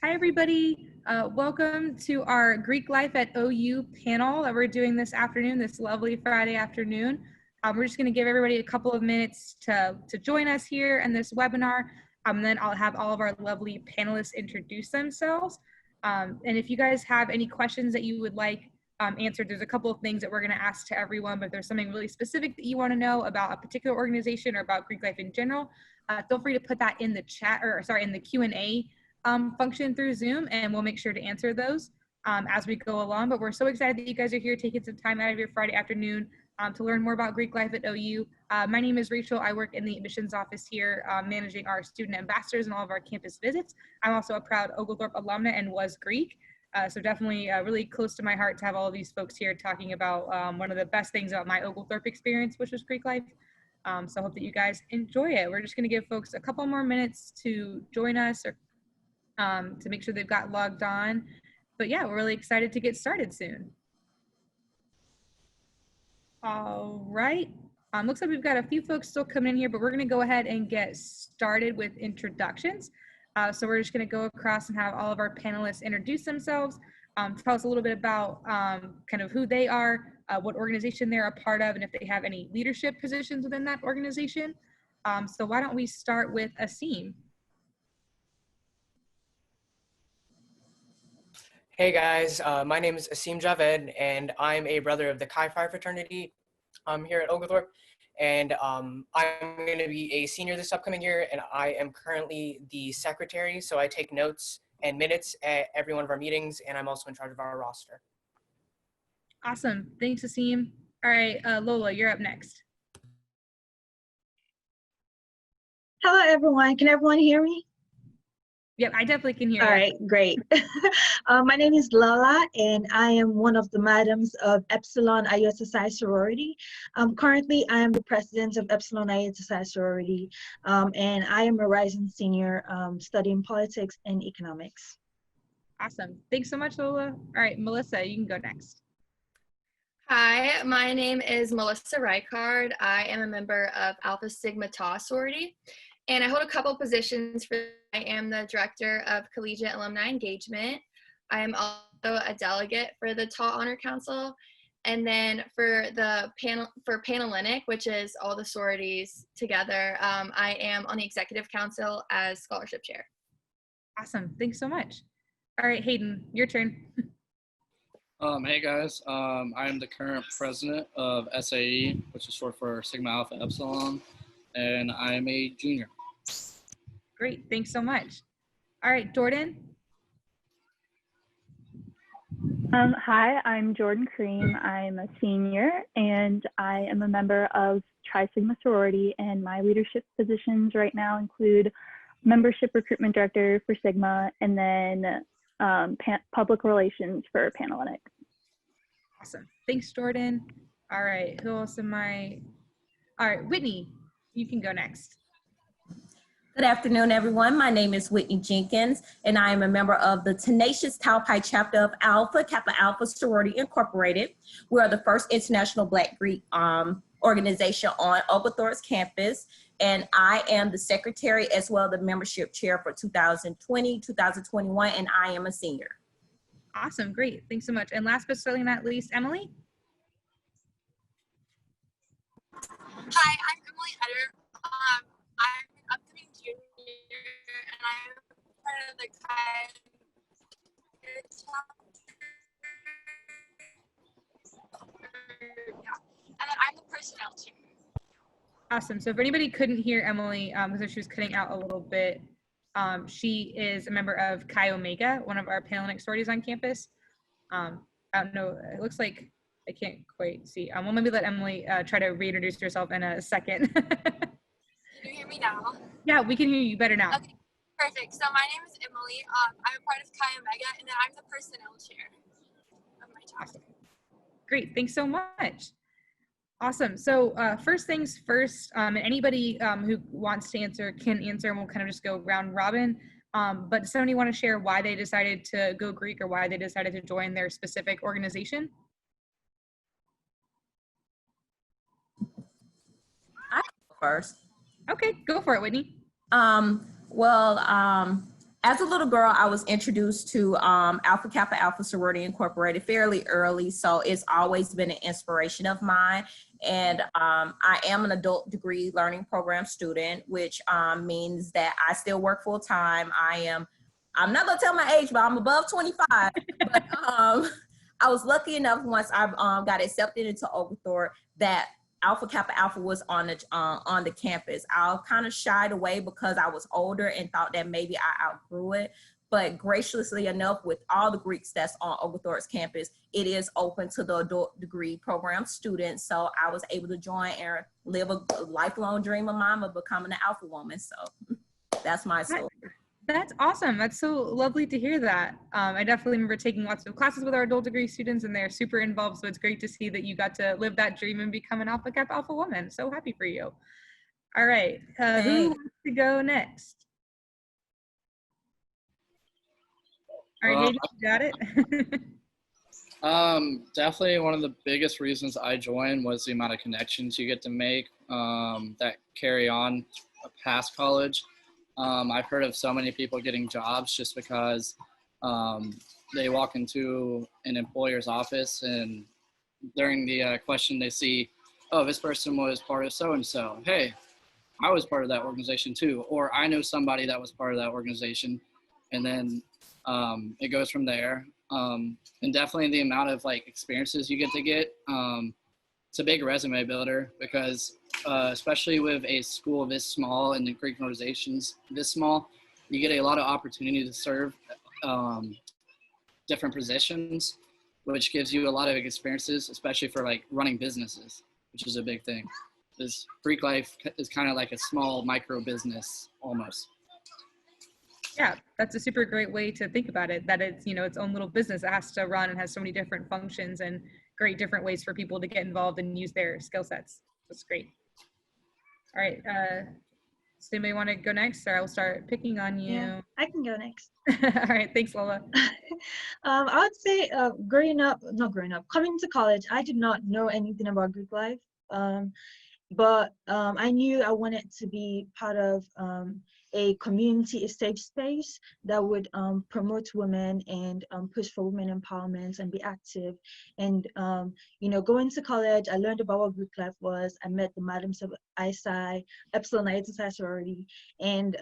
Hi, everybody. Welcome to our Greek Life at OU panel that we're doing this afternoon, this lovely Friday afternoon. We're just going to give everybody a couple of minutes to join us here in this webinar. Then I'll have all of our lovely panelists introduce themselves. And if you guys have any questions that you would like answered, there's a couple of things that we're going to ask to everyone, but if there's something really specific that you want to know about a particular organization or about Greek life in general, feel free to put that in the chat, or sorry, in the Q&A function through Zoom, and we'll make sure to answer those as we go along. But we're so excited that you guys are here taking some time out of your Friday afternoon to learn more about Greek life at OU. My name is Rachel. I work in the admissions office here, managing our student ambassadors and all of our campus visits. I'm also a proud Oglethorpe alumna and was Greek. So definitely really close to my heart to have all of these folks here talking about one of the best things about my Oglethorpe experience, which was Greek life. So I hope that you guys enjoy it. We're just going to give folks a couple more minutes to join us or to make sure they've got logged on. But yeah, we're really excited to get started soon. All right. Looks like we've got a few folks still coming in here, but we're going to go ahead and get started with introductions. So we're just going to go across and have all of our panelists introduce themselves, tell us a little bit about kind of who they are, what organization they're a part of, and if they have any leadership positions within that organization. So why don't we start with Asim? Hey guys, my name is Asim Javed, and I'm a brother of the Chi Phi fraternity here at Oglethorpe. And I'm going to be a senior this upcoming year, and I am currently the secretary, so I take notes and minutes at every one of our meetings, and I'm also in charge of our roster. Awesome. Thanks, Asim. All right, Lola, you're up next. Hello, everyone. Can everyone hear me? Yep, I definitely can hear you. All right, great. My name is Lola, and I am one of the madams of Epsilon Iota Psi sorority. Currently, I am the president of Epsilon Iota Psi sorority, and I am a rising senior studying politics and economics. Awesome. Thanks so much, Lola. All right, Melissa, you can go next. Hi, my name is Melissa Reichard. I am a member of Alpha Sigma Tau sorority, and I hold a couple positions. I am the director of collegiate alumni engagement. I am also a delegate for the Tau Honor Council, and then for the Panelist, which is all the sororities together, I am on the executive council as scholarship chair. Awesome. Thanks so much. All right, Hayden, your turn. Hey guys, I am the current president of SAE, which is short for Sigma Alpha Epsilon, and I am a junior. Great, thanks so much. All right, Jordan. Hi, I'm Jordan Cream. I'm a senior, and I am a member of Tri Sigma sorority, and my leadership positions right now include membership recruitment director for Sigma, and then public relations for Panelist. Awesome. Thanks, Jordan. All right, who else am I? All right, Whitney, you can go next. Good afternoon, everyone. My name is Whitney Jenkins, and I am a member of the tenacious Tau Pi chapter of Alpha Kappa Alpha Sorority Incorporated. We are the first international Black Greek organization on Oglethorpe's campus, and I am the secretary as well as the membership chair for 2020, 2021, and I am a senior. Awesome, great. Thanks so much. And last but certainly not least, Emily. Hi, I'm Emily Eder. I'm an upcoming junior, and I'm part of the Chi and then I'm the personnel chair. Awesome. So if anybody couldn't hear Emily, because she was cutting out a little bit, she is a member of Chi Omega, one of our Panelist sororities on campus. I don't know, it looks like I can't quite see. We'll maybe let Emily try to reintroduce herself in a second. Can you hear me now? Yeah, we can hear you better now. Okay, perfect. So my name is Emily. I'm a part of Chi Omega, and then I'm the personnel chair of my chapter. Awesome. Great, thanks so much. Awesome. So first things first, and anybody who wants to answer can answer, and we'll kind of just go round robin. But does somebody want to share why they decided to go Greek or why they decided to join their specific organization? I go first. Okay, go for it, Whitney. as a little girl, I was introduced to Alpha Kappa Alpha Sorority Incorporated fairly early, so it's always been an inspiration of mine. And I am an adult degree learning program student, which means that I still work full time. I'm not gonna tell my age, but I'm above 25. But I was lucky enough once I got accepted into Oglethorpe that Alpha Kappa Alpha was on the campus. I kind of shied away because I was older and thought that maybe I outgrew it. But graciously enough, with all the Greeks that's on Oglethorpe's campus, it is open to the adult degree program students. So I was able to join and live a lifelong dream of mine of becoming an Alpha woman. So that's my story. That's awesome. That's so lovely to hear that. I definitely remember taking lots of classes with our adult degree students, and they're super involved. So it's great to see that you got to live that dream and become an Alpha Kappa Alpha woman. So happy for you. All right. Who wants to go next? All right, Hayden, you got it? Definitely one of the biggest reasons I joined was the amount of connections you get to make that carry on past college. I've heard of so many people getting jobs just because they walk into an employer's office and during the question they see, oh, this person was part of so-and-so. Hey, I was part of that organization too. Or I know somebody that was part of that organization. And then it goes from there. And definitely the amount of like experiences you get to get. It's a big resume builder because especially with a school this small and the Greek organizations this small, you get a lot of opportunity to serve different positions, which gives you a lot of experiences, especially for like running businesses, which is a big thing. This Greek life is kind of like a small micro business almost. Yeah, that's a super great way to think about it, that it's, you know, its own little business that has to run and has so many different functions and great different ways for people to get involved and use their skill sets. That's great. All right, does anybody want to go next, or I'll start picking on you? Yeah, I can go next. All right, thanks, Lola. I would say coming to college, I did not know anything about Greek life. But I knew I wanted to be part of a community, a safe space that would promote women and push for women empowerment and be active. And, you know, going to college, I learned about what Greek life was. I met the madams of ISI, Epsilon Iota Psi sorority, and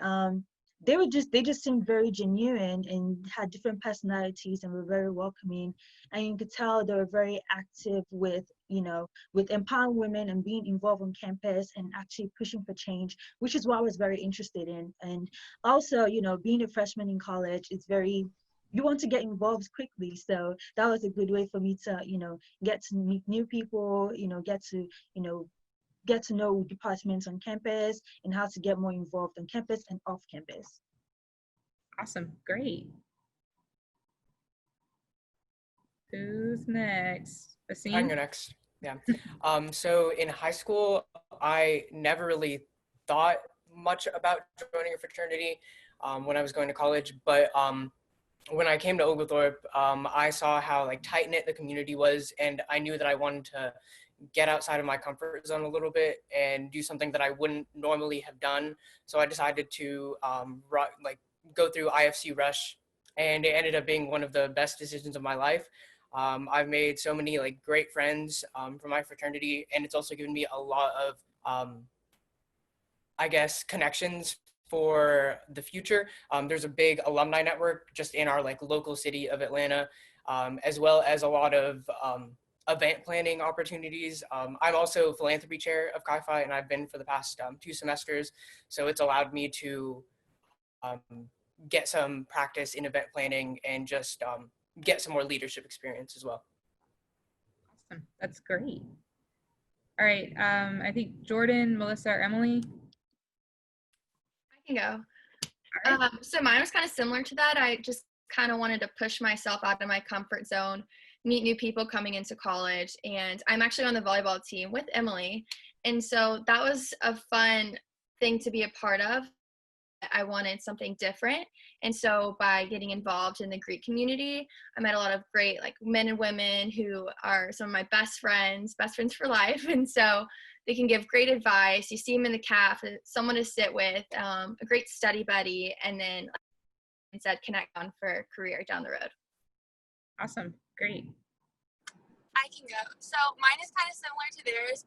they just seemed very genuine and had different personalities and were very welcoming. And you could tell they were very active with, you know, with empowering women and being involved on campus and actually pushing for change, which is what I was very interested in. And also, you know, being a freshman in college, it's very, you want to get involved quickly. So that was a good way for me to, you know, get to meet new people, you know, get to know departments on campus and how to get more involved on campus and off campus. Awesome, great. Who's next? Asim? I can go next. Yeah. So in high school, I never really thought much about joining a fraternity when I was going to college, but when I came to Oglethorpe, I saw how like tight-knit the community was, and I knew that I wanted to get outside of my comfort zone a little bit and do something that I wouldn't normally have done. So I decided to go through IFC Rush, and it ended up being one of the best decisions of my life. I've made so many like great friends from my fraternity, and it's also given me a lot of, I guess, connections for the future. There's a big alumni network just in our like local city of Atlanta, as well as a lot of event planning opportunities. I'm also Philanthropy Chair of Chi-Phi, and I've been for the past 2 semesters. So it's allowed me to get some practice in event planning and just get some more leadership experience as well. Awesome, that's great. All right, I think Jordan, Melissa, or Emily? I can go. All right. So mine was kind of similar to that. I just kind of wanted to push myself out of my comfort zone, meet new people coming into college, and I'm actually on the volleyball team with Emily. And so that was a fun thing to be a part of. I wanted something different. And so by getting involved in the Greek community, I met a lot of great like men and women who are some of my best friends for life. And so they can give great advice. You see them in the caf, someone to sit with, a great study buddy, and then said connect on for a career down the road. Awesome. Great. I can go. So mine is kind of similar to theirs.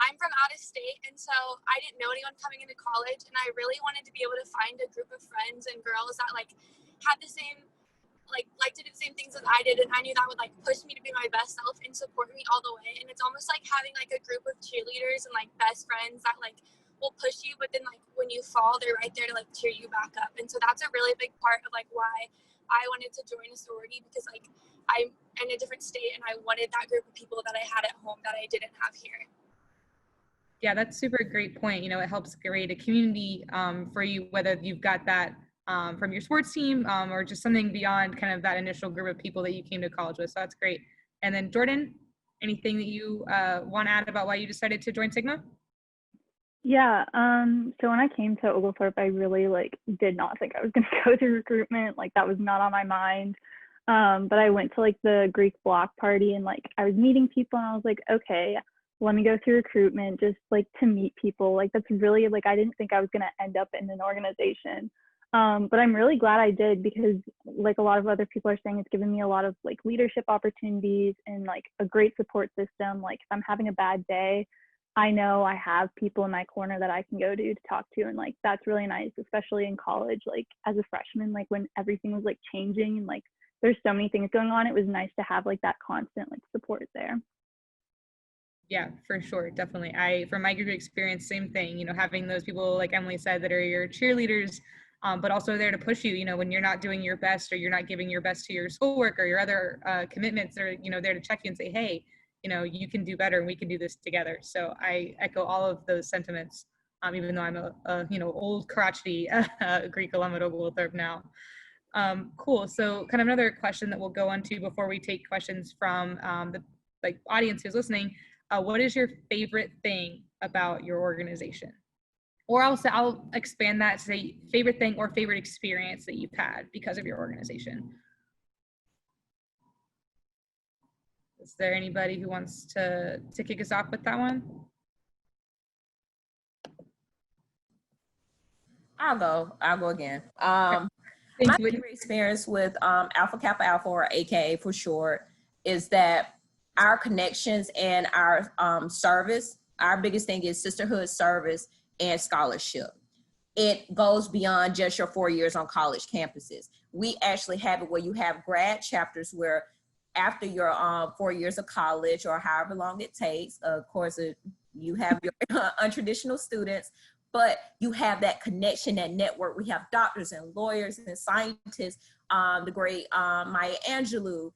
I'm from out of state, and so I didn't know anyone coming into college, and I really wanted to be able to find a group of friends and girls that like had the same like to do the same things as I did, and I knew that would like push me to be my best self and support me all the way. And it's almost like having like a group of cheerleaders and like best friends that like will push you, but then like when you fall, they're right there to like cheer you back up. And so that's a really big part of like why I wanted to join a sorority, because like I'm in a different state and I wanted that group of people that I had at home that I didn't have here. Yeah, that's super great point. It helps create a community for you, whether you've got that from your sports team or just something beyond kind of that initial group of people that you came to college with. So that's great. And then Jordan, anything that you want to add about why you decided to join Sigma? Yeah, so when I came to Oglethorpe, I really did not think I was going to go through recruitment. That was not on my mind. But I went to the Greek block party, and I was meeting people, and I was like, okay, let me go through recruitment just to meet people. That's really I didn't think I was going to end up in an organization. But I'm really glad I did, because a lot of other people are saying, it's given me a lot of leadership opportunities and a great support system. If I'm having a bad day, I know I have people in my corner that I can go to talk to, and that's really nice, especially in college. As a freshman, when everything was changing and there's so many things going on, it was nice to have that constant support there. Yeah, for sure, definitely. From my group experience, same thing. Having those people, like Emily said, that are your cheerleaders, but also there to push you. When you're not doing your best, or you're not giving your best to your schoolwork or your other commitments, or there to check you and say, hey, you can do better and we can do this together. So I echo all of those sentiments, even though I'm a old crotchety Greek alum at Oglethorpe now. Cool. So kind of another question that we'll go on to before we take questions from the audience who's listening. What is your favorite thing about your organization? Or I'll expand that to say favorite thing or favorite experience that you've had because of your organization. Is there anybody who wants to kick us off with that one? I'll go again. My favorite experience with Alpha Kappa Alpha, or AKA for short, is that our connections and our service, our biggest thing is sisterhood, service, and scholarship. It goes beyond just your 4 years on college campuses. We actually have it where you have grad chapters where after your 4 years of college, or however long it takes, of course, you have your untraditional students, but you have that connection, that network. We have doctors and lawyers and scientists, the great Maya Angelou.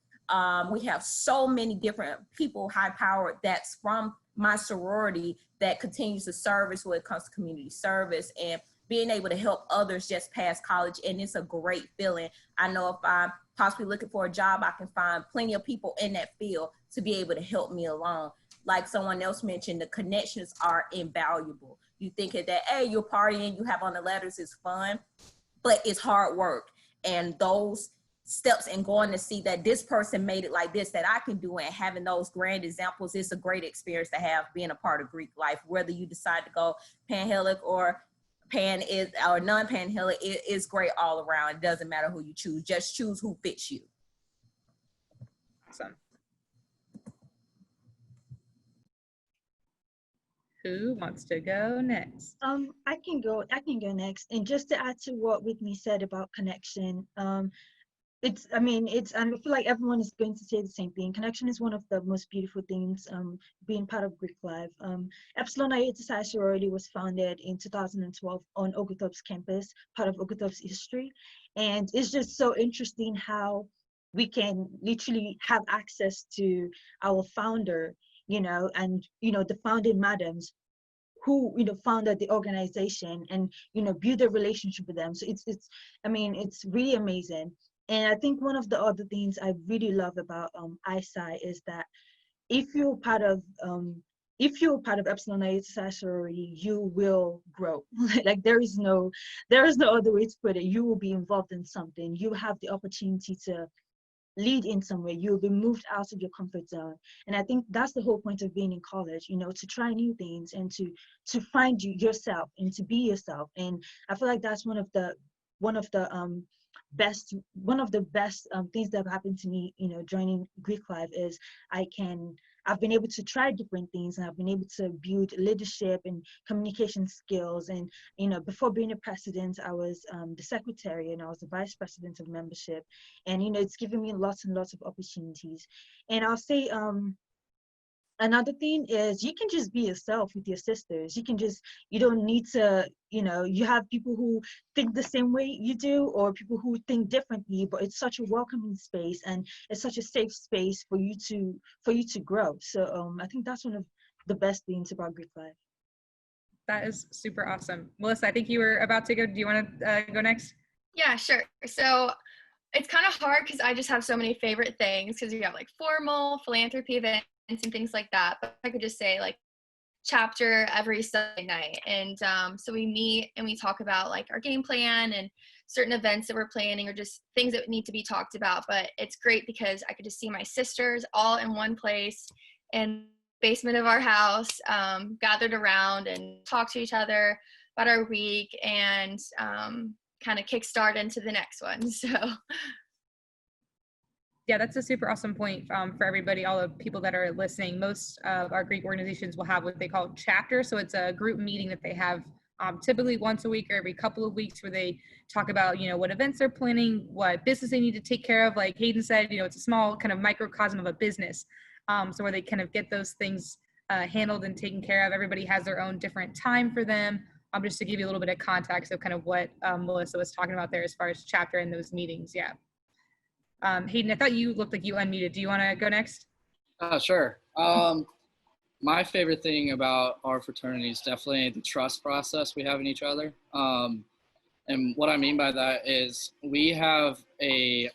We have so many different people, high powered, that's from my sorority that continues to service when it comes to community service and being able to help others just past college. And it's a great feeling. I know if I'm possibly looking for a job, I can find plenty of people in that field to be able to help me along. Like someone else mentioned, the connections are invaluable. You think that, hey, you're partying, you have on the letters, it's fun, but it's hard work. And those steps and going to see that this person made it like this, that I can do it, and having those grand examples, it's a great experience to have being a part of Greek life. Whether you decide to go panhellenic or non-panhellenic, it is great all around. It doesn't matter who you choose, just choose who fits you. Awesome. Who wants to go next? I can go next. And just to add to what Whitney said about connection, and I feel like everyone is going to say the same thing. Connection is one of the most beautiful things, being part of Greek life. Epsilon Iota Psi sorority was founded in 2012 on Oglethorpe's campus, part of Oglethorpe's history. And it's just so interesting how we can literally have access to our founder, and, the founding madams who, founded the organization, and, build a relationship with them. So it's really amazing. And I think one of the other things I really love about ISI is that if you're part of Epsilon Iota Psi sorority, you will grow. there is no other way to put it. You will be involved in something. You have the opportunity to lead in some way. You'll be moved out of your comfort zone. And I think that's the whole point of being in college, to try new things and to find yourself and to be yourself. And I feel like that's one of the one of the best things that have happened to me, joining Greek life is I've been able to try different things, and I've been able to build leadership and communication skills. And before being a president, I was the secretary, and I was the vice president of membership. And it's given me lots and lots of opportunities. And I'll say another thing is you can just be yourself with your sisters. You don't need to, you have people who think the same way you do, or people who think differently, but it's such a welcoming space, and it's such a safe space for you to grow. So I think that's one of the best things about Greek life. That is super awesome. Melissa, I think you were about to go. Do you want to go next? Yeah, sure. So it's kind of hard because I just have so many favorite things, because we have like formal philanthropy events and things like that. But I could just say like chapter every Sunday night. And so we meet and we talk about like our game plan and certain events that we're planning, or just things that need to be talked about. But it's great because I could just see my sisters all in one place in the basement of our house, gathered around and talk to each other about our week, and kind of kickstart into the next one. So yeah, that's a super awesome point for everybody, all the people that are listening. Most of our Greek organizations will have what they call chapters. So it's a group meeting that they have typically once a week or every couple of weeks, where they talk about, what events they're planning, what business they need to take care of. Like Hayden said, it's a small kind of microcosm of a business. So where they kind of get those things handled and taken care of. Everybody has their own different time for them. Just to give you a little bit of context of kind of what Melissa was talking about there as far as chapter in those meetings. Yeah. Hayden, I thought you looked like you unmuted. Do you want to go next? Sure. My favorite thing about our fraternity is definitely the trust process we have in each other. And what I mean by that is we have a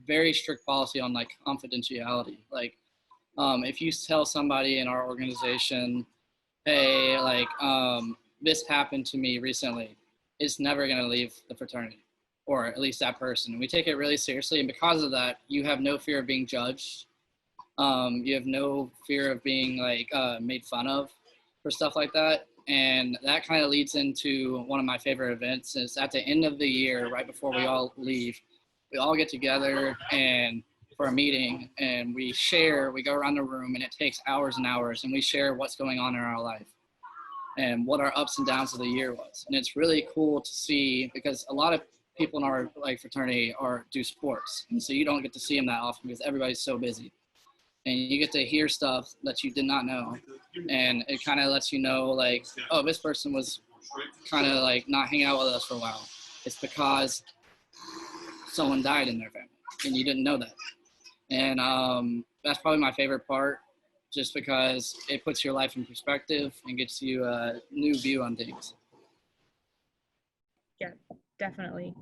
very strict policy on like confidentiality. Like if you tell somebody in our organization, hey, like this happened to me recently, it's never going to leave the fraternity, or at least that person. We take it really seriously, and because of that, you have no fear of being judged. You have no fear of being like made fun of for stuff like that. And that kind of leads into one of my favorite events. Is at the end of the year, right before we all leave, we all get together and for a meeting, and we go around the room, and it takes hours and hours, and we share what's going on in our life and what our ups and downs of the year was. And it's really cool to see, because a lot of people in our like fraternity do sports, and so you don't get to see them that often because everybody's so busy, and you get to hear stuff that you did not know, and it kind of lets you know like, oh, this person was kind of like not hanging out with us for a while. It's because someone died in their family and you didn't know that. And that's probably my favorite part, just because it puts your life in perspective and gets you a new view on things. Yeah, definitely.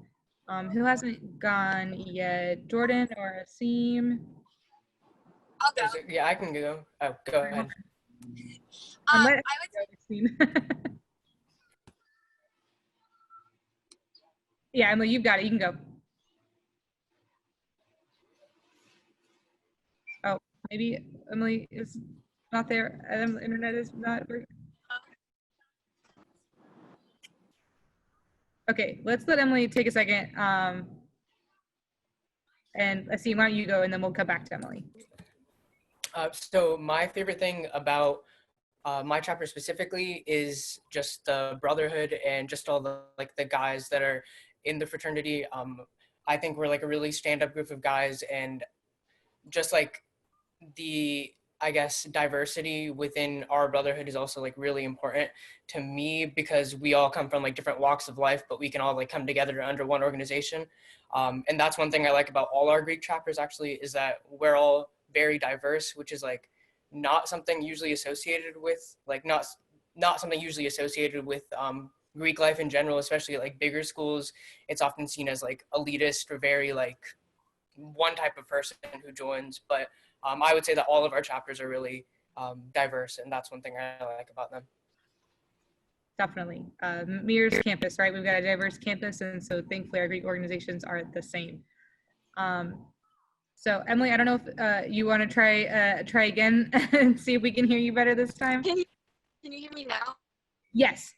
Who hasn't gone yet? Jordan or Asim? I'll go. Yeah, I can go. Oh, go ahead. I would Yeah, Emily, you've got it. You can go. Oh, maybe Emily is not there. Internet is not working. Okay, let's let Emily take a second. And Asim, why don't you go, and then we'll come back to Emily. So my favorite thing about my chapter specifically is just the brotherhood and just all the guys that are in the fraternity. I think we're like a really stand-up group of guys, and just like the, I guess, diversity within our brotherhood is also like really important to me, because we all come from like different walks of life, but we can all like come together under one organization. And that's one thing I like about all our Greek chapters actually, is that we're all very diverse, which is like not something usually associated with not something usually associated with Greek life in general, especially at like bigger schools. It's often seen as like elitist or very like one type of person who joins, but I would say that all of our chapters are really diverse, and that's one thing I like about them. Definitely. Mirrors campus, right? We've got a diverse campus, and so thankfully our Greek organizations are the same. So Emily, I don't know if you want to try again and see if we can hear you better this time. Can you hear me now? Yes.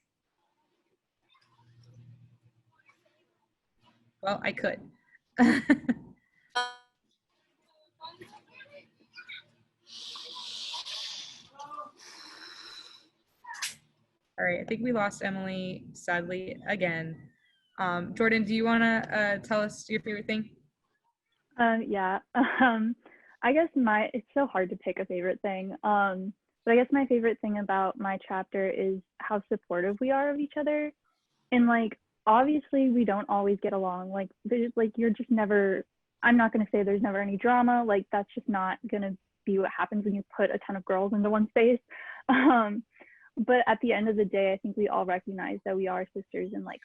Well, I could. All right, I think we lost Emily, sadly, again. Jordan, do you want to tell us your favorite thing? Yeah. I guess it's so hard to pick a favorite thing. But I guess my favorite thing about my chapter is how supportive we are of each other. And like, obviously we don't always get along. Like, there's like, you're just never, I'm not going to say there's never any drama. Like, that's just not going to be what happens when you put a ton of girls into one space. But at the end of the day, I think we all recognize that we are sisters, and like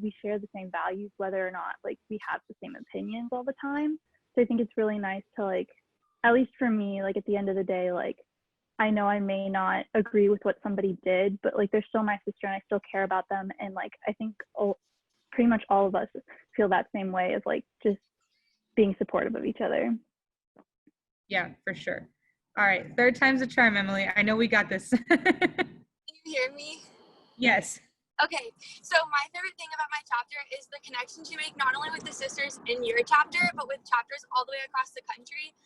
we share the same values, whether or not like we have the same opinions all the time. So I think it's really nice to, like, at least for me, like at the end of the day, like I know I may not agree with what somebody did, but like they're still my sister and I still care about them. And like I think pretty much all of us feel that same way, of like just being supportive of each other. Yeah, for sure. All right, third time's a charm, Emily. I know we got this. Can you hear me? Yes. Okay, so my favorite thing about my chapter is the connections you make, not only with the sisters in your chapter, but with chapters all the way across the country.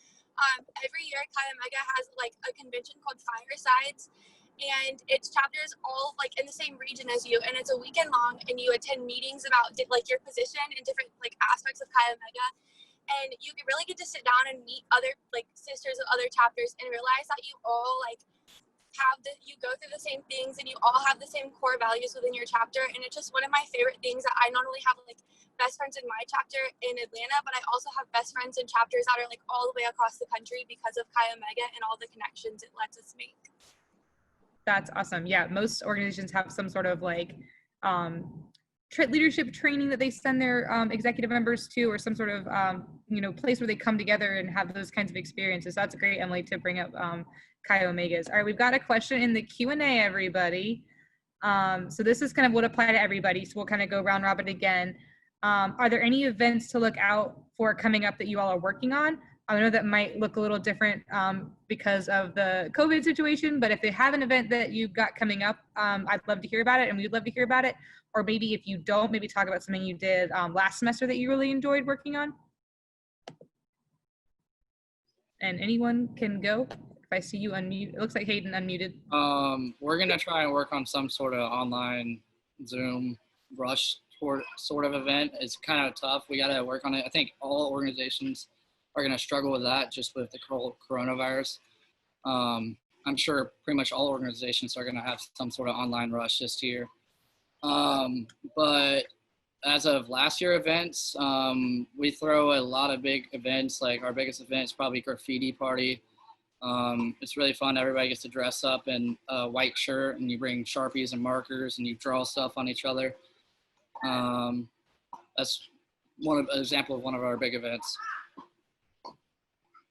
Every year, Chi Omega has like a convention called Firesides, and it's chapters all like in the same region as you, and it's a weekend long, and you attend meetings about like your position and different like aspects of Chi Omega, and you really get to sit down and meet other like sisters of other chapters and realize that you all like you go through the same things and you all have the same core values within your chapter. And it's just one of my favorite things that I not only have like best friends in my chapter in Atlanta, but I also have best friends in chapters that are like all the way across the country because of Chi Omega and all the connections it lets us make. That's awesome. Yeah, most organizations have some sort of like leadership training that they send their executive members to, or some sort of place where they come together and have those kinds of experiences. That's great, Emily, to bring up Chi Omegas. All right, we've got a question in the Q&A, everybody. So this is kind of what apply to everybody. So we'll kind of go round robin again. Are there any events to look out for coming up that you all are working on? I know that might look a little different because of the COVID situation, but if they have an event that you've got coming up, I'd love to hear about it, and we'd love to hear about it. Or maybe if you don't, maybe talk about something you did last semester that you really enjoyed working on. And anyone can go. If I see you unmute, it looks like Hayden unmuted. We're gonna try and work on some sort of online Zoom rush sort of event. It's kind of tough. We gotta work on it. I think all organizations are gonna struggle with that just with the coronavirus. I'm sure pretty much all organizations are gonna have some sort of online rush this year. But as of last year events, we throw a lot of big events. Like our biggest event is probably graffiti party. It's really fun. Everybody gets to dress up in a white shirt, and you bring Sharpies and markers and you draw stuff on each other. That's an example of one of our big events.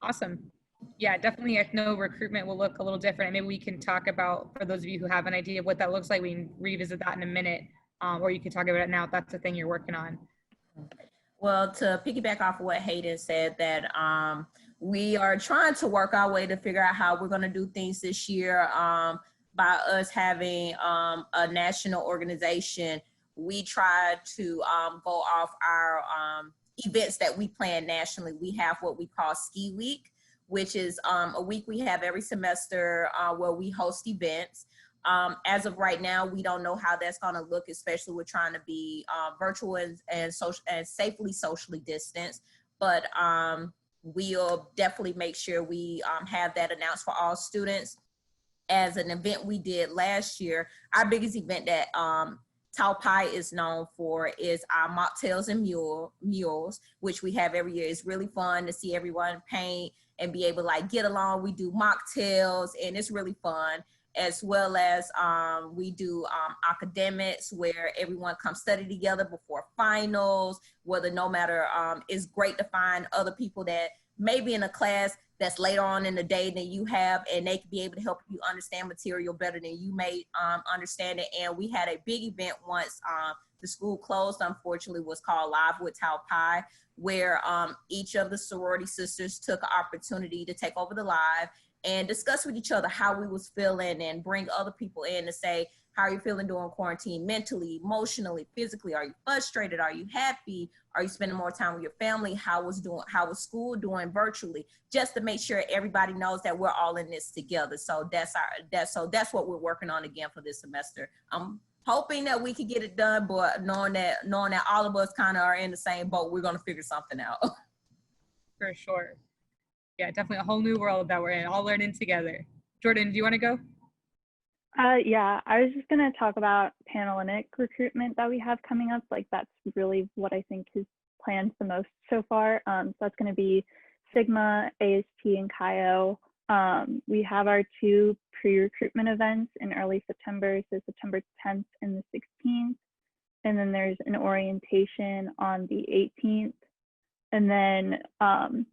Awesome. Yeah, definitely. I know recruitment will look a little different. Maybe we can talk about, for those of you who have an idea of what that looks like, we can revisit that in a minute, or you can talk about it now if that's the thing you're working on. Well, to piggyback off of what Hayden said, that we are trying to work our way to figure out how we're going to do things this year. By us having a national organization, we try to go off our events that we plan nationally. We have what we call Ski Week, which is a week we have every semester where we host events. As of right now, we don't know how that's going to look, especially we're trying to be virtual and social and safely socially distanced. But we'll definitely make sure we have that announced for all students. As an event we did last year, our biggest event that Taupai is known for is our mocktails and mules, which we have every year. It's really fun to see everyone paint and be able to like get along. We do mocktails and it's really fun, as well as we do academics where everyone comes study together before finals, whether no matter, it's great to find other people that may be in a class that's later on in the day than you have, and they can be able to help you understand material better than you may understand it. And we had a big event once the school closed, unfortunately, was called Live with Taupai, where each of the sorority sisters took an opportunity to take over the live and discuss with each other how we was feeling and bring other people in to say, How are you feeling during quarantine, mentally, emotionally, physically? Are you frustrated? Are you happy? Are you spending more time with your family? How was school doing virtually? Just to make sure everybody knows that we're all in this together. So that's what we're working on again for this semester. I'm hoping that we can get it done, but knowing that all of us kind of are in the same boat, we're gonna figure something out. For sure. Yeah, definitely a whole new world that we're in, all learning together. Jordan, do you want to go? Yeah, I was just going to talk about Panelist recruitment that we have coming up. Like, that's really what I think is planned the most so far. So that's going to be Sigma, AST, and CAIO. We have our 2 pre-recruitment events in early September, so September 10th and the 16th. And then there's an orientation on the 18th. And then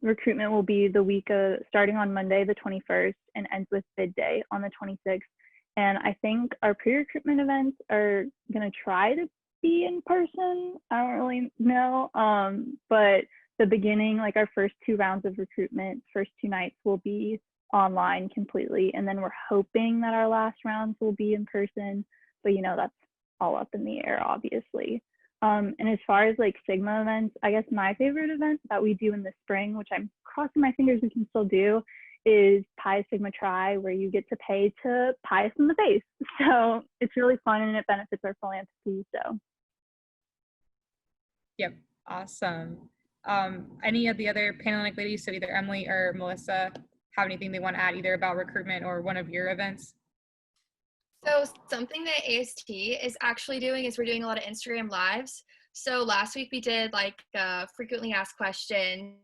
recruitment will be the week of starting on Monday, the 21st, and ends with bid day on the 26th. And I think our pre-recruitment events are going to try to be in person. I don't really know. But the beginning, like our first 2 rounds of recruitment, first 2 nights will be online completely. And then we're hoping that our last rounds will be in person. But, that's all up in the air, obviously. And as far as like Sigma events, I guess my favorite event that we do in the spring, which I'm crossing my fingers we can still do, is Pi Sigma Tri, where you get to pay to pie us in the face. So it's really fun and it benefits our philanthropy. So. Yep, awesome. Any of the other Panelist ladies, so either Emily or Melissa, have anything they want to add either about recruitment or one of your events? So something that AST is actually doing is we're doing a lot of Instagram lives. So last week we did like a frequently asked question.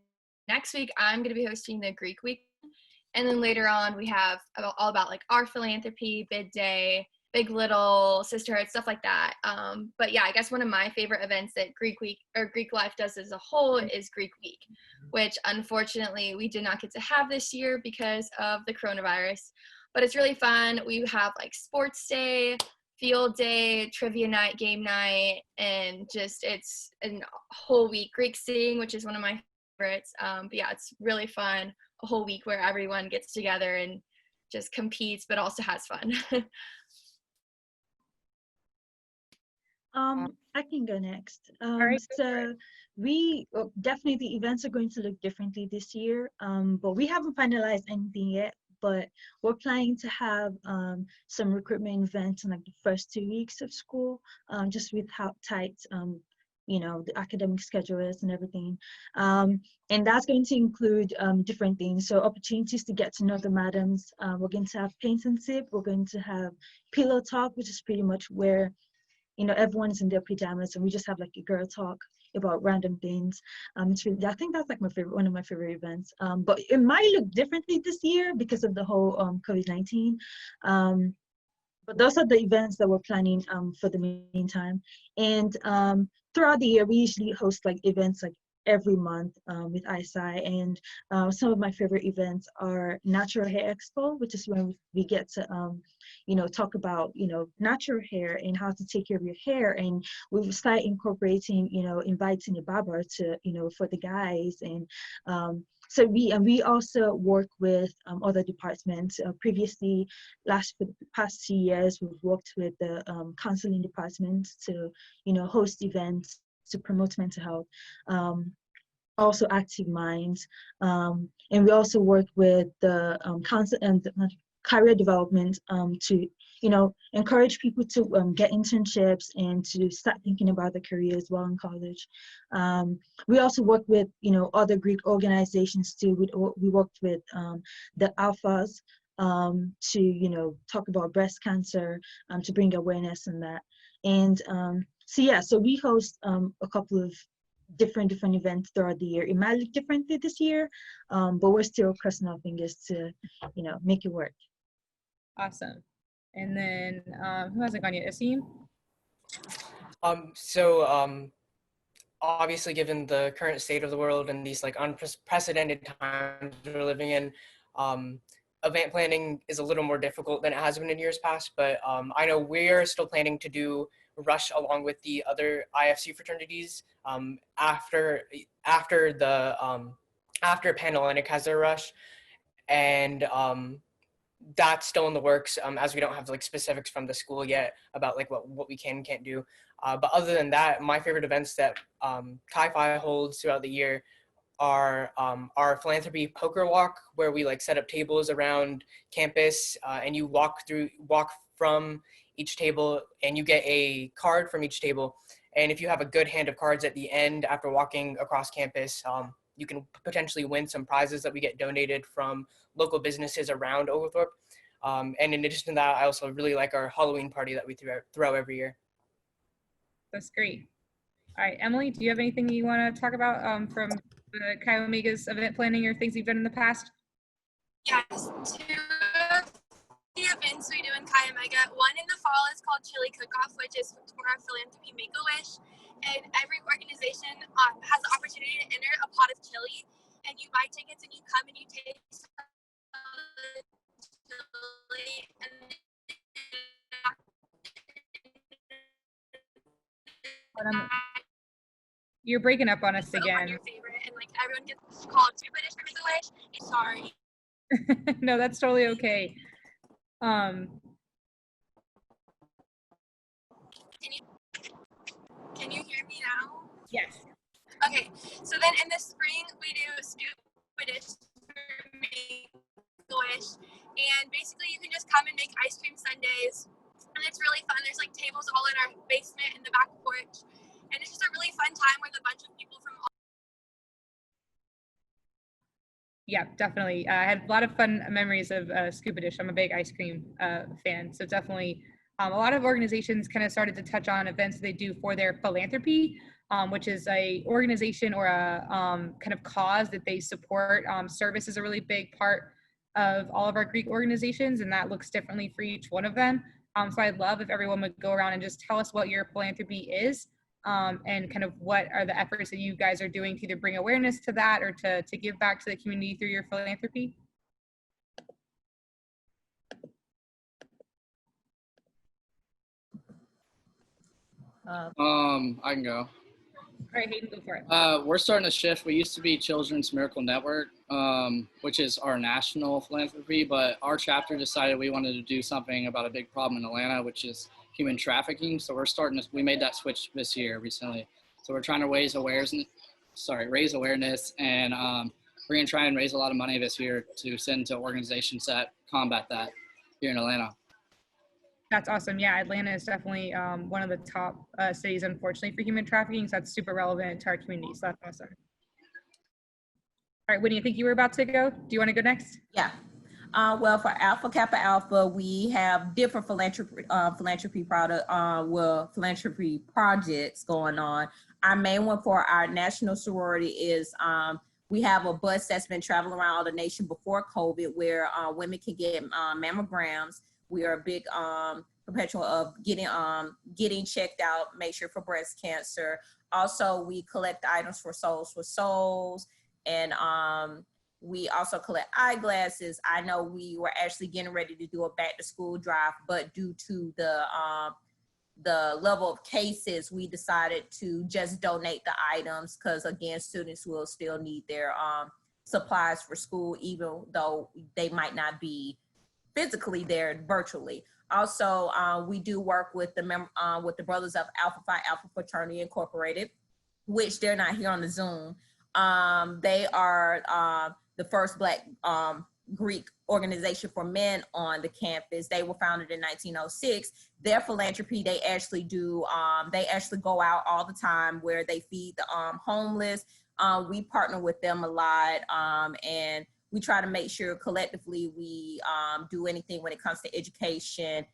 Next week I'm going to be hosting the Greek week. And then later on we have all about like our philanthropy, bid day, big little sisterhood, stuff like that. But yeah, I guess one of my favorite events that Greek week or Greek life does as a whole is Greek week, which unfortunately we did not get to have this year because of the coronavirus. But it's really fun. We have like sports day, field day, trivia night, game night, and just it's a whole week. Greek sing, which is one of my favorites. But yeah, it's really fun. A whole week where everyone gets together and just competes, but also has fun. I can go next. All right. So we definitely the events are going to look differently this year, but we haven't finalized anything yet. But we're planning to have some recruitment events in like the first 2 weeks of school, just with how tight the academic schedule is and everything. And that's going to include different things. So opportunities to get to know the madams. We're going to have paint and sip. We're going to have pillow talk, which is pretty much where everyone's in their pajamas and we just have like a girl talk about random things. It's really, I think that's like one of my favorite events. But it might look differently this year because of the whole COVID-19. But those are the events that we're planning for the meantime. And throughout the year, we usually host like events like every month with ISI. And some of my favorite events are Natural Hair Expo, which is when we get to talk about natural hair and how to take care of your hair. And we've started incorporating inviting a barber to for the guys. And so we also work with other departments. Previously, for the past 2 years, we've worked with the counseling department to host events to promote mental health. Also Active Minds, and we also work with the council and career development to encourage people to get internships and to start thinking about their careers while in college. We also work with other Greek organizations too. We worked with the Alphas to talk about breast cancer, to bring awareness in that. And so we host a couple of different events throughout the year. It might look differently this year, but we're still crossing our fingers to make it work. Awesome. And then who hasn't gone yet? Asim? Obviously, given the current state of the world and these like unprecedented times we're living in, event planning is a little more difficult than it has been in years past. But I know we're still planning to do Rush along with the other IFC fraternities after Panelist has their Rush, and that's still in the works, as we don't have like specifics from the school yet about like what we can and can't do. But other than that, my favorite events that Chi-Phi holds throughout the year are our philanthropy poker walk, where we like set up tables around campus, and you walk from each table, and you get a card from each table. And if you have a good hand of cards at the end after walking across campus, you can potentially win some prizes that we get donated from local businesses around Oglethorpe. And in addition to that, I also really like our Halloween party that we throw every year. That's great. All right, Emily, do you have anything you want to talk about from the Chi Omega's event planning or things you've done in the past? Yes, two of the events we do in Chi Omega. One in the fall is called Chili Cook-Off, which is for our philanthropy Make-A-Wish. And every organization has the opportunity to enter a pot of chili, and you buy tickets and you come and you taste the chili, and You're breaking up on us again. Your favorite, and like everyone gets called Stupid Dish for Make-A-Wish. Sorry. No, that's totally okay. Can you hear me now? Yes. Okay, so then in the spring we do Stupid Dish for Make-A-Wish, and basically you can just come and make ice cream sundaes, and it's really fun. There's like tables all in our basement in the back porch, and it's just a really fun time with a bunch of people from all. Yeah, definitely. I had a lot of fun memories of Scuba Dish. I'm a big ice cream fan, so definitely a lot of organizations kind of started to touch on events they do for their philanthropy, which is a organization or a kind of cause that they support. Service is a really big part of all of our Greek organizations, and that looks differently for each one of them. So I'd love if everyone would go around and just tell us what your philanthropy is, and kind of what are the efforts that you guys are doing to either bring awareness to that or to give back to the community through your philanthropy. I can go. All right, Hayden, go for it. We're starting to shift. We used to be Children's Miracle Network, which is our national philanthropy, but our chapter decided we wanted to do something about a big problem in Atlanta, which is human trafficking. So we made that switch this year recently. So we're trying to raise awareness, and we're going to try and raise a lot of money this year to send to organizations that combat that here in Atlanta. That's awesome. Yeah, Atlanta is definitely one of the top cities, unfortunately, for human trafficking. So that's super relevant to our community. So that's awesome. All right, Whitney, I think you were about to go. Do you want to go next? Yeah. Well, for Alpha Kappa Alpha, we have different philanthropy projects going on. Our main one for our national sorority is we have a bus that's been traveling around all the nation before COVID, where women can get mammograms. We are a big perpetual of getting checked out, make sure for breast cancer. Also, we collect items for Souls, and we also collect eyeglasses. I know we were actually getting ready to do a back to school drive, but due to the level of cases, we decided to just donate the items, because again, students will still need their supplies for school, even though they might not be physically there, virtually. Also, we do work with the brothers of Alpha Phi Alpha Fraternity Incorporated, which they're not here on the Zoom. They are the first Black Greek organization for men on the campus. They were founded in 1906. Their philanthropy, they actually go out all the time where they feed the homeless. We partner with them a lot, and we try to make sure collectively we do anything when it comes to education,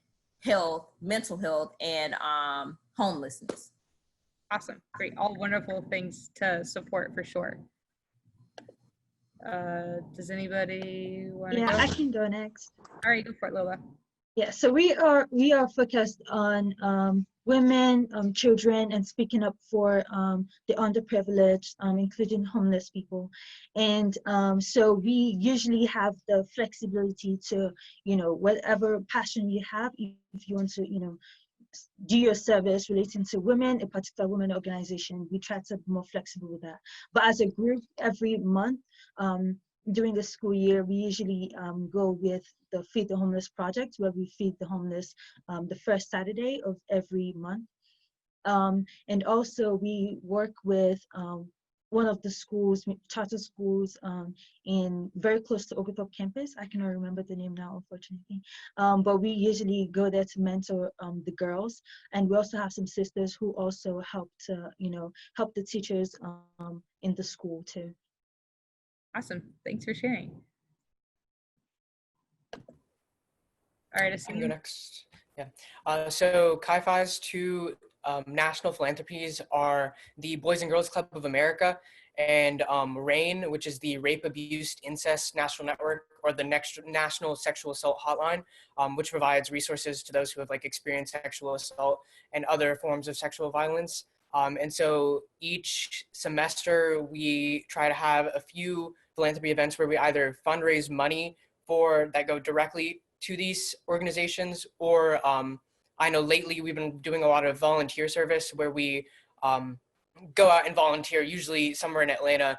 health, mental health, and homelessness. Awesome, great, all wonderful things to support for sure. Does anybody want to go? Yeah, I can go next. All right, go for it, Lola. Yeah, so we are focused on women, children, and speaking up for the underprivileged, including homeless people. And so we usually have the flexibility to, whatever passion you have, if you want to, do your service relating to women, a particular women organization, we try to be more flexible with that. But as a group, every month, during the school year, we usually go with the Feed the Homeless project, where we feed the homeless the first Saturday of every month. And also we work with one of the schools, charter schools, in very close to Oglethorpe campus. I cannot remember the name now, unfortunately. But we usually go there to mentor the girls, and we also have some sisters who also help to, help the teachers in the school too. Awesome. Thanks for sharing. All right, I can go Asim. next. Yeah. So Chi-Phi's two national philanthropies are the Boys and Girls Club of America and RAIN, which is the Rape, Abuse, Incest National Network, or the next National Sexual Assault Hotline, which provides resources to those who have experienced sexual assault and other forms of sexual violence. And so each semester we try to have a few philanthropy events where we either fundraise money that go directly to these organizations, or I know lately we've been doing a lot of volunteer service where we go out and volunteer, usually somewhere in Atlanta,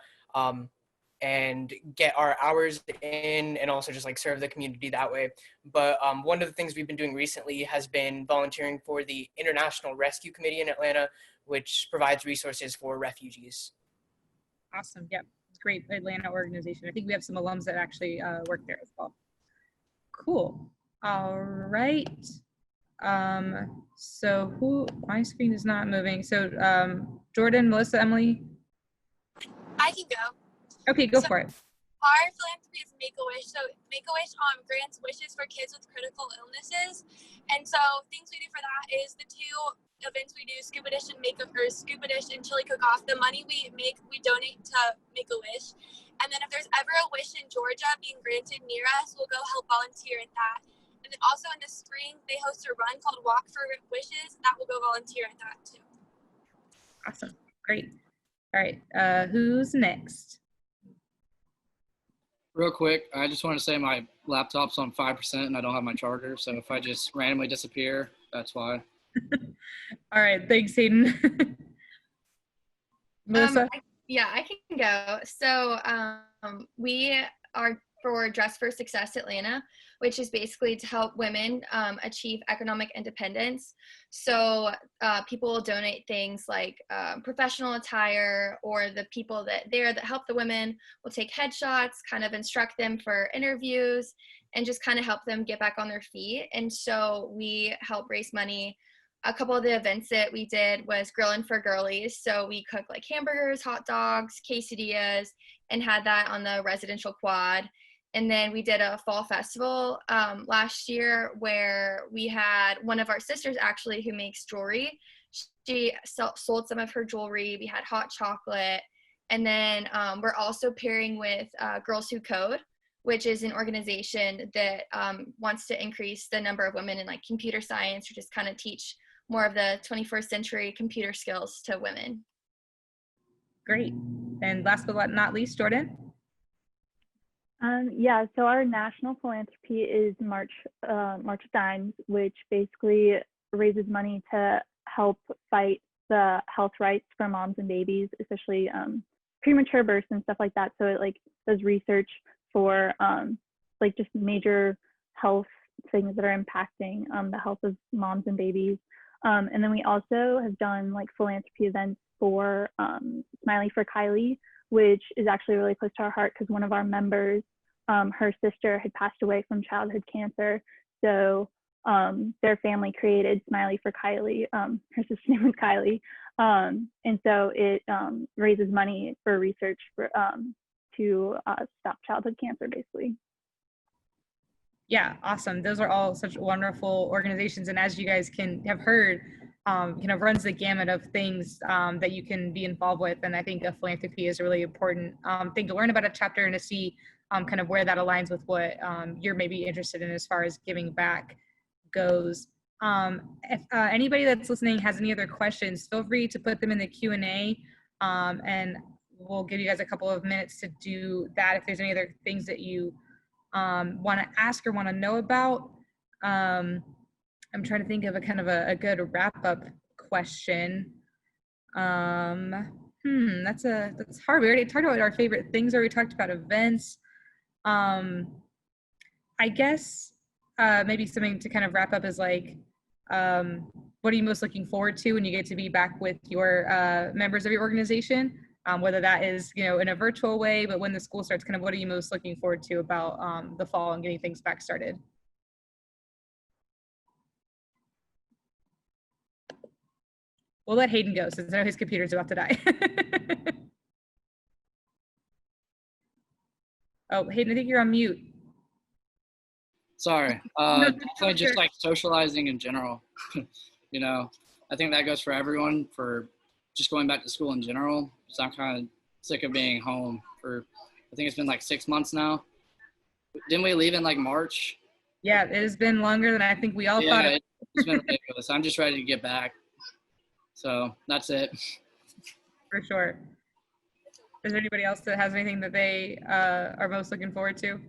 and get our hours in and also just serve the community that way. But one of the things we've been doing recently has been volunteering for the International Rescue Committee in Atlanta, which provides resources for refugees. Awesome. Yep. Great Atlanta organization. I think we have some alums that actually work there as well. Cool. All right. So my screen is not moving. So Jordan, Melissa, Emily. I can go. Okay, go for it. Our philanthropy is Make-A-Wish. So Make-A-Wish grants wishes for kids with critical illnesses. And so things we do for that is the two events we do, Scuba Dish and Scuba Dish and Chili Cook-Off. The money we make, we donate to Make-A-Wish. And then if there's ever a wish in Georgia being granted near us, we'll go help volunteer at that. And then also in the spring, they host a run called Walk for Wishes. That will go volunteer at that too. Awesome. Great. All right. Who's next? Real quick, I just want to say my laptop's on 5% and I don't have my charger. So if I just randomly disappear, that's why. All right. Thanks, Hayden. Melissa? I can go. So we are for Dress for Success Atlanta, which is basically to help women achieve economic independence. So people will donate things like professional attire, or the people that help the women will take headshots, kind of instruct them for interviews, and just kind of help them get back on their feet. And so we help raise money. A couple of the events that we did was Grillin' for Girlies. So we cooked hamburgers, hot dogs, quesadillas, and had that on the residential quad. And then we did a fall festival last year where we had one of our sisters actually who makes jewelry. She sold some of her jewelry. We had hot chocolate. And then we're also pairing with Girls Who Code, which is an organization that wants to increase the number of women in computer science, or just kind of teach more of the 21st century computer skills to women. Great. And last but not least, Jordan? So our national philanthropy is March of Dimes, which basically raises money to help fight the health rights for moms and babies, especially premature births and stuff like that. So it does research for just major health things that are impacting the health of moms and babies. And then we also have done philanthropy events for Smiley for Kylie, which is actually really close to our heart because one of our members, her sister had passed away from childhood cancer. So their family created Smiley for Kylie. Her sister's name was Kylie. And so it raises money for research to stop childhood cancer, basically. Yeah, awesome. Those are all such wonderful organizations. And as you guys have heard, runs the gamut of things that you can be involved with. And I think a philanthropy is a really important thing to learn about a chapter and to see kind of where that aligns with what you're maybe interested in as far as giving back goes. If anybody that's listening has any other questions, feel free to put them in the Q&A, and we'll give you guys a couple of minutes to do that. If there's any other things that you want to ask or want to know about. I'm trying to think of a good wrap-up question. That's hard. We already talked about our favorite things, or we talked about events. I guess maybe something to kind of wrap up is like, what are you most looking forward to when you get to be back with your members of your organization? Whether that is, you know, in a virtual way, but when the school starts, kind of what are you most looking forward to about the fall and getting things back started? We'll let Hayden go since I know his computer's about to die. Oh, Hayden, I think you're on mute. Sorry. Definitely just like socializing in general. You know, I think that goes for everyone, for just going back to school in general. So I'm kind of sick of being home for, I think it's been like 6 months now. Didn't we leave in like March? Yeah, it has been longer than I think we all thought. It's been ridiculous. I'm just ready to get back. So that's it. For sure. Is there anybody else that has anything that they are most looking forward to?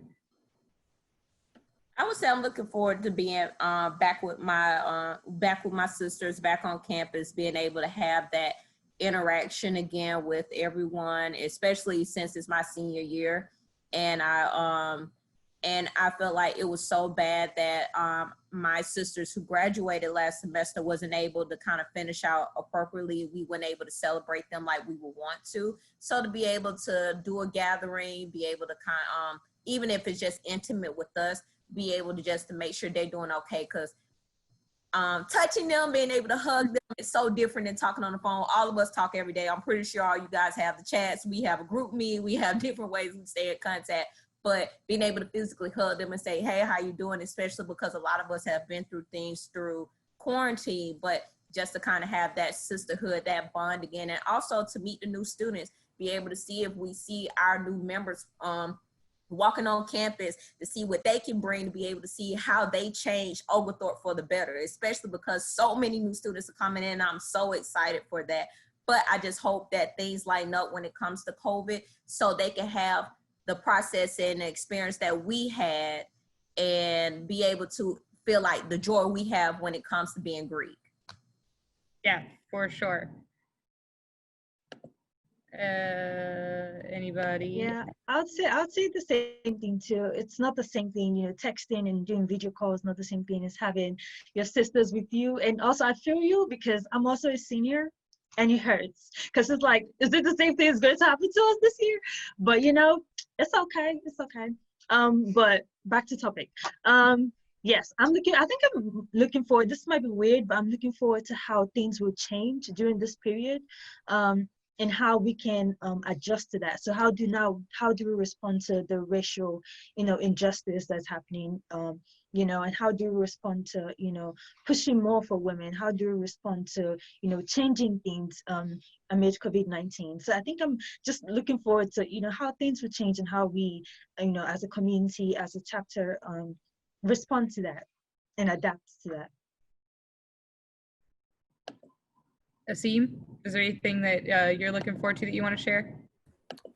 I would say I'm looking forward to being back with my sisters, back on campus, being able to have that interaction again with everyone, especially since it's my senior year. And I felt like it was so bad that my sisters who graduated last semester wasn't able to kind of finish out appropriately. We weren't able to celebrate them like we would want to. So to be able to do a gathering, be able to kind of, even if it's just intimate with us, be able to just to make sure they're doing okay, because touching them, being able to hug them is so different than talking on the phone. All of us talk every day. I'm pretty sure all you guys have the chats. We have a group meet. We have different ways we stay in contact. But being able to physically hug them and say, hey, how you doing? Especially because a lot of us have been through things through quarantine, but just to kind of have that sisterhood, that bond again. And also to meet the new students, be able to see if we see our new members walking on campus, to see what they can bring, to be able to see how they change Oglethorpe for the better, especially because so many new students are coming in. I'm so excited for that. But I just hope that things line up when it comes to COVID, so they can have the process and the experience that we had and be able to feel like the joy we have when it comes to being Greek. Yeah, for sure. Anybody? Yeah, I would say the same thing too. It's not the same thing, you know, texting and doing video calls, not the same thing as having your sisters with you. And also I feel you, because I'm also a senior, and it hurts because it's like, is it the same thing that's going to happen to us this year? But you know, it's okay. But back to topic. Yes, I think I'm looking forward. This might be weird, but I'm looking forward to how things will change during this period. And how we can adjust to that. So how do we respond to the racial, you know, injustice that's happening, you know, and how do we respond to, you know, pushing more for women? How do we respond to, you know, changing things amid COVID-19? So I think I'm just looking forward to, you know, how things will change and how we, you know, as a community, as a chapter, respond to that and adapt to that. Asim, is there anything that you're looking forward to that you want to share?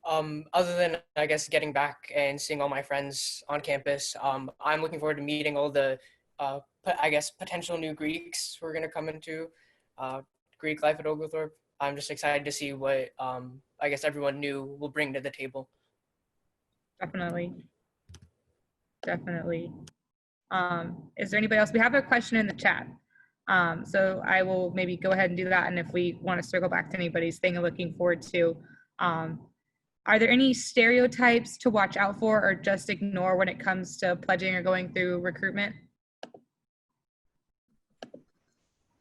Other than, I guess, getting back and seeing all my friends on campus, I'm looking forward to meeting all the, I guess, potential new Greeks who are going to come into Greek life at Oglethorpe. I'm just excited to see what, I guess, everyone new will bring to the table. Definitely. Is there anybody else? We have a question in the chat. So I will maybe go ahead and do that. And if we want to circle back to anybody's thing I'm looking forward to, are there any stereotypes to watch out for or just ignore when it comes to pledging or going through recruitment?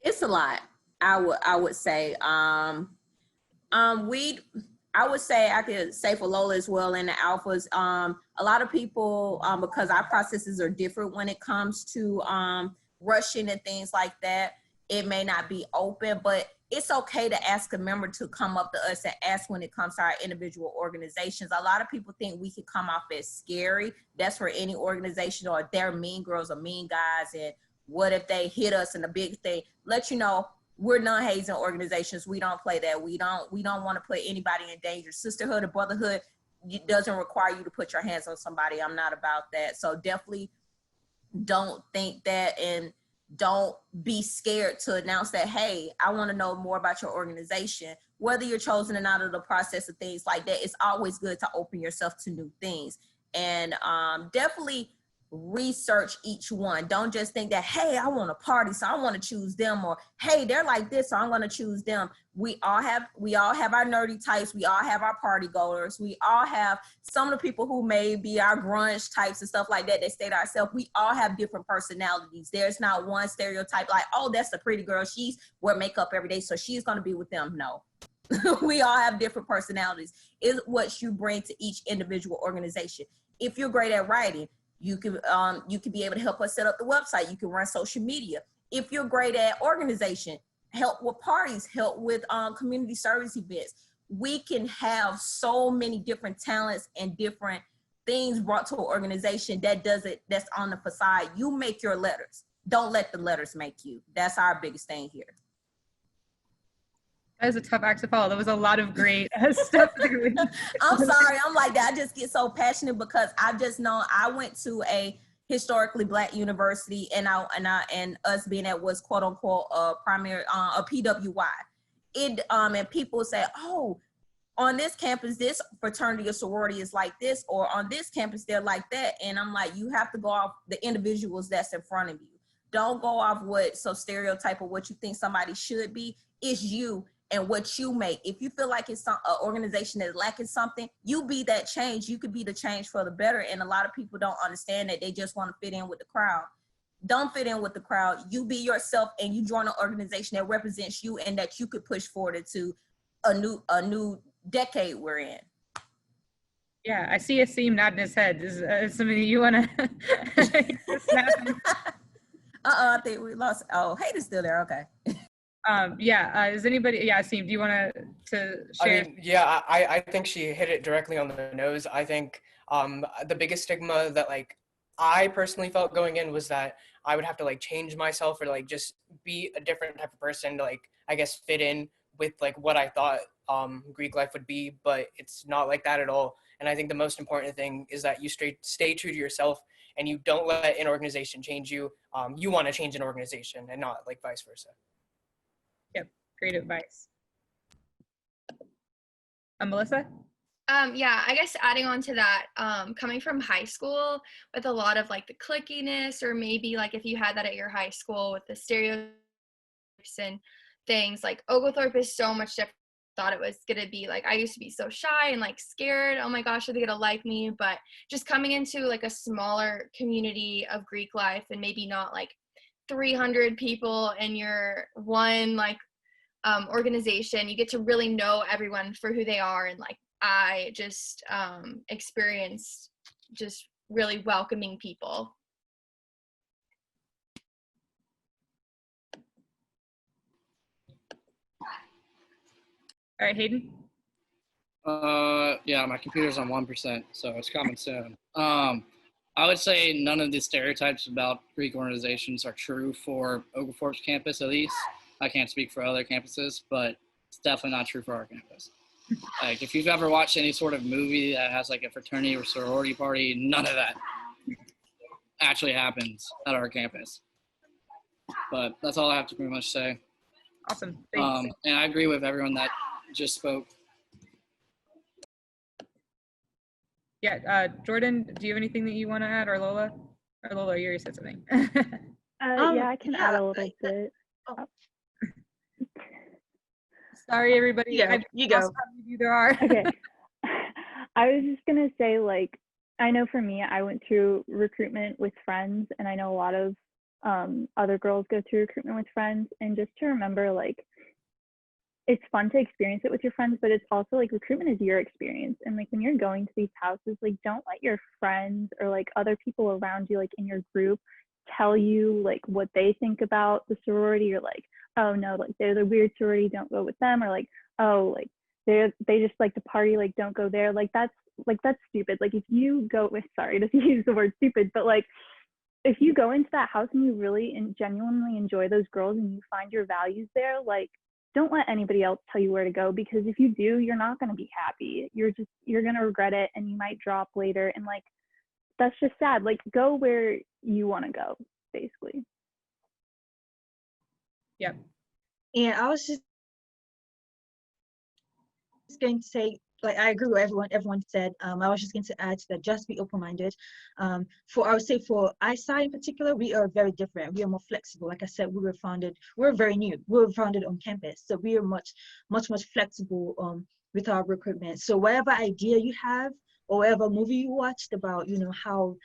It's a lot, I would say. I would say, I could say for Lola as well and the alphas, a lot of people, because our processes are different when it comes to rushing and things like that, it may not be open, but it's okay to ask a member to come up to us and ask when it comes to our individual organizations. A lot of people think we can come off as scary. That's for any organization, or they're mean girls or mean guys, and what if they hit us in a big thing? Let you know, we're non-hazing organizations. We don't play that. We don't want to put anybody in danger. Sisterhood or brotherhood doesn't require you to put your hands on somebody. I'm not about that. So definitely don't think that, and don't be scared to announce that, hey, I want to know more about your organization. Whether you're chosen or not of the process of things like that, it's always good to open yourself to new things. and definitely research each one. Don't just think that, hey, I want a party, so I want to choose them, or hey, they're like this, so I'm going to choose them. We all have our nerdy types. We all have our party goers. We all have some of the people who may be our grunge types and stuff like that stay to ourselves. We all have different personalities. There's not one stereotype like, oh, that's the pretty girl, she's wear makeup every day, so she's going to be with them. No. We all have different personalities. It's what you bring to each individual organization. If you're great at writing, you could be able to help us set up the website. You can run social media. If you're great at organization, help with parties, help with community service events. We can have so many different talents and different things brought to an organization that's on the facade. You make your letters. Don't let the letters make you. That's our biggest thing here. That was a tough act to follow. There was a lot of great stuff. I'm sorry. I'm like that. I just get so passionate because I've just known I went to a historically Black university, and us being at what's quote unquote a primary a PWI. And people say, oh, on this campus, this fraternity or sorority is like this, or on this campus, they're like that. And I'm like, you have to go off the individuals that's in front of you. Don't go off stereotype of what you think somebody should be. It's you and what you make. If you feel like it's an organization that's lacking something, you be that change. You could be the change for the better. And a lot of people don't understand that. They just want to fit in with the crowd. Don't fit in with the crowd. You be yourself, and you join an organization that represents you and that you could push forward into a new decade we're in. Yeah, I see Asim nodding his head. Is something you want to snap? I think we lost. Oh, Hayden's still there. Okay. Is anybody, Asim, do you want to share? I mean, yeah, I think she hit it directly on the nose. I think the biggest stigma that like I personally felt going in was that I would have to like change myself or like just be a different type of person to like, I guess, fit in with like what I thought Greek life would be, but it's not like that at all. And I think the most important thing is that you stay true to yourself and you don't let an organization change you. You want to change an organization and not like vice versa. Yep, great advice. Melissa? Yeah, I guess adding on to that, coming from high school with a lot of like the clickiness, or maybe like if you had that at your high school with the stereotypes and things, like Oglethorpe is so much different. Thought it was gonna be like, I used to be so shy and like scared, oh my gosh, are they gonna like me? But just coming into like a smaller community of Greek life, and maybe not like 300 people in your one like organization, you get to really know everyone for who they are. And like I just experienced just really welcoming people. All right, Hayden? Yeah, my computer's on 1%, so it's coming soon. I would say none of the stereotypes about Greek organizations are true for Oglethorpe's campus, at least. I can't speak for other campuses, but it's definitely not true for our campus. Like, if you've ever watched any sort of movie that has like a fraternity or sorority party, none of that actually happens at our campus. But that's all I have to pretty much say. Awesome, thanks. And I agree with everyone that just spoke. Yeah, Jordan, do you have anything that you want to add, or Lola? Or Lola, you already said something. Yeah, I can add a little bit. Sorry, everybody. Yeah, you go. How many there are. Okay. I was just gonna say, like, I know for me, I went through recruitment with friends, and I know a lot of other girls go through recruitment with friends, and just to remember, like, it's fun to experience it with your friends, but it's also like recruitment is your experience. And like when you're going to these houses, like don't let your friends or like other people around you, like in your group, tell you like what they think about the sorority, or like, oh no, like they're the weird sorority, don't go with them, or like, oh, like they just like to party, like don't go there. Like that's stupid. Like if you go with, sorry to use the word stupid, but like if you go into that house and you really and genuinely enjoy those girls and you find your values there, like don't let anybody else tell you where to go, because if you do, you're not going to be happy. You're going to regret it, and you might drop later. And like, that's just sad. Like go where you want to go, basically. Yep. And I was just going to say, like I agree with everyone said. I was just going to add that just be open-minded. I would say for ISI in particular, we are very different. We are more flexible. Like I said, we're very new. We were founded on campus. So we are much flexible with our recruitment. So whatever idea you have or whatever movie you watched about, how,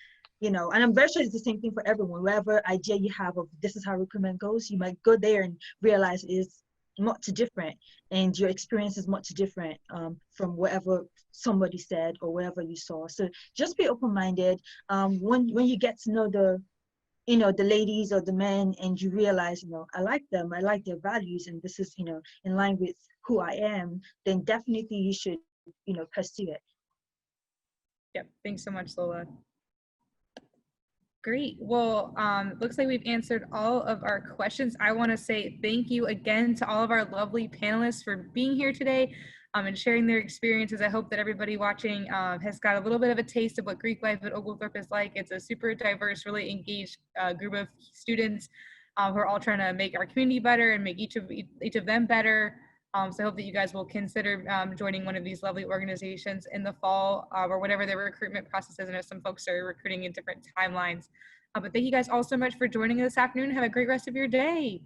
and I'm very sure it's the same thing for everyone. Whatever idea you have of this is how recruitment goes, you might go there and realize it's much different, and your experience is much different from whatever somebody said or whatever you saw. So just be open-minded. When you get to know the ladies or the men, and you realize, I like them, I like their values, and this is, in line with who I am, then definitely you should, pursue it. Yep. Thanks so much, Lola. Great. Well, looks like we've answered all of our questions. I want to say thank you again to all of our lovely panelists for being here today and sharing their experiences. I hope that everybody watching has got a little bit of a taste of what Greek life at Oglethorpe is like. It's a super diverse, really engaged group of students who are all trying to make our community better and make each of them better. So I hope that you guys will consider joining one of these lovely organizations in the fall or whatever their recruitment process is. I know some folks are recruiting in different timelines. But thank you guys all so much for joining us this afternoon. Have a great rest of your day.